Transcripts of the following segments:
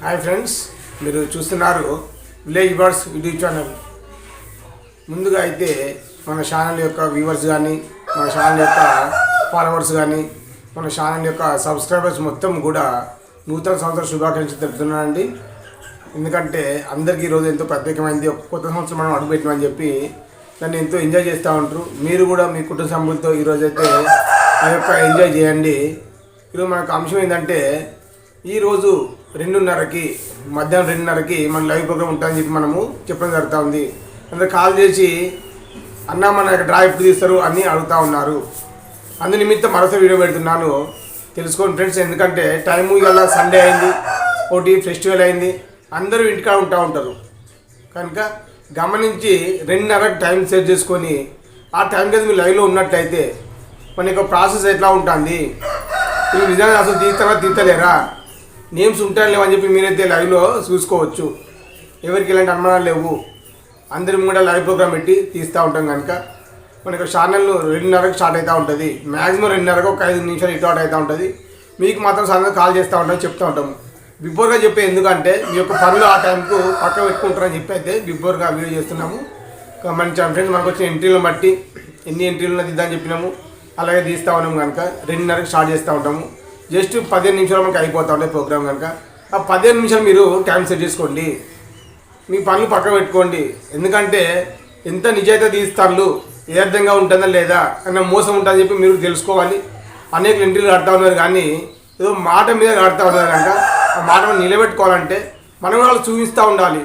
Hi friends, మీరు చూస్తున్నారు village birds YouTube channel. ముందుగా అయితే మన ఛానల్ యొక్క వ్యూవర్స్ కానీ, మన ఛానల్ యొక్క ఫాలోవర్స్ కానీ, మన ఛానల్ యొక్క సబ్స్క్రైబర్స్ మొత్తం కూడా నూతన సంవత్సర శుభాకాంక్షలు తెలుపుతున్నానండి. ఎందుకంటే అందరికీ ఈరోజు ఎంతో ప్రత్యేకమైంది. కొత్త సంవత్సరం మనం అడుగుపెట్టామని చెప్పి దాన్ని ఎంతో ఎంజాయ్ చేస్తూ ఉంటారు. మీరు కూడా మీ కుటుంబ సభ్యులతో ఈరోజైతే ఆ యొక్క ఎంజాయ్ చేయండి. ఈరోజు మనకు అంశం ఏంటంటే, ఈరోజు 2:30కి మధ్యాహ్నం 2:30కి మన లైవ్ ప్రోగ్రామ్ ఉంటుందని చెప్పి మనము చెప్పడం జరుగుతూ ఉంది. అందరు కాల్ చేసి అన్న మన డ్రా ఎప్పుడు తీస్తారు అని అడుగుతూ ఉన్నారు. అందు నిమిత్తం మరోసారి వీడియో పెడుతున్నాను, తెలుసుకోండి ఫ్రెండ్స్. ఎందుకంటే టైము ఇవాళ సండే అయింది, ఒకటి ఫెస్టివల్ అయింది, అందరూ ఇంటికాడ ఉంటారు కనుక గమనించి 2:30కి టైం సెట్ చేసుకొని ఆ టైం కదా మీరు లైవ్లో ఉన్నట్లయితే మన యొక్క ప్రాసెస్ ఎట్లా ఉంటుంది, మీరు నిజంగా అసలు తీస్తలేరా, నేమ్స్ ఉంటాయి లేవని చెప్పి మీరైతే లైవ్లో చూసుకోవచ్చు. ఎవరికి ఇలాంటి అనుమానాలు లేవు. అందరం కూడా లైవ్ ప్రోగ్రామ్ పెట్టి తీస్తూ ఉంటాం కనుక మనకు ఛానల్ 2:30కి స్టార్ట్ అవుతూ ఉంటుంది. మ్యాక్సిమం 2:30కి ఒక 5 నిమిషాలు ఇటు అవుతూ ఉంటుంది. మీకు మాత్రం సాయంత్రం కాల్ చేస్తూ ఉంటాం, చెప్తూ ఉంటాము. బిఫోర్గా చెప్పే ఎందుకంటే మీ యొక్క పనులు ఆ టైంకు పక్క పెట్టుకుంటారని చెప్పి అయితే బిఫోర్గా వీడియో చేస్తున్నాము. మంచి ఫ్రెండ్స్, మనకు వచ్చిన ఎంట్రీలను బట్టి ఎన్ని ఎంట్రీలు ఉన్నది ఇద్దని చెప్పినాము, అలాగే తీస్తూ ఉన్నాము కనుక 2:30కి స్టార్ట్ చేస్తూ ఉంటాము. జస్ట్ 15 నిమిషాలు మనకు అయిపోతూ ఉంటాయి ప్రోగ్రామ్ కనుక ఆ 15 నిమిషాలు మీరు టైం సెట్ చేసుకోండి, మీ పనులు పక్క పెట్టుకోండి. ఎందుకంటే ఎంత నిజాయితీ తీస్తారు, యథార్థంగా ఉంటుందా లేదా అన్న మోసం ఉంటుందని చెప్పి మీరు తెలుసుకోవాలి. అనేక ఎంట్రీలు కడతా ఉన్నారు కానీ ఏదో మాట మీద కడతా ఉన్నారు కనుక ఆ మాట మనం నిలబెట్టుకోవాలంటే మనం వాళ్ళకి చూపిస్తూ ఉండాలి,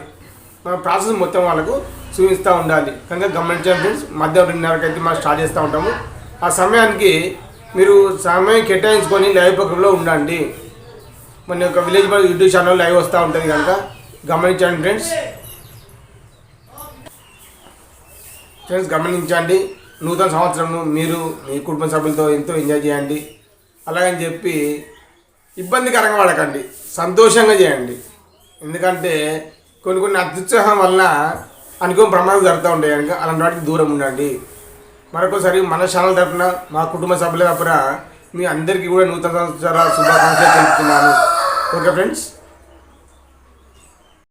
మన ప్రాసెస్ మొత్తం వాళ్ళకు చూపిస్తూ ఉండాలి. కనుక గమనించండి ఫ్రెండ్స్, మధ్యాహ్నం 2:30కి అయితే మనం స్టార్ట్ చేస్తూ ఉంటాము. ఆ సమయానికి మీరు సమయం కేటాయించుకొని లైవ్ ప్రోగ్రాంలో ఉండండి. మన యొక్క village bird YouTube channel live వస్తూ ఉంటుంది కనుక గమనించండి ఫ్రెండ్స్ గమనించండి. నూతన సంవత్సరంను మీరు మీ కుటుంబ సభ్యులతో ఎంతో ఎంజాయ్ చేయండి. అలాగని చెప్పి ఇబ్బందికరంగా పడకండి, సంతోషంగా చేయండి. ఎందుకంటే కొన్ని అత్యుత్సాహం వలన అనుకోని ప్రమాదాలు జరుగుతూ ఉంటాయి కనుక అలాంటి వాటికి దూరం ఉండండి. మరొకసారి మన ఛానల్ తరఫున, మా కుటుంబ సభ్యుల తరఫున మీ అందరికీ కూడా నూతన సంవత్సర శుభాకాంక్షలు తెలుపుతున్నాను. Okay friends.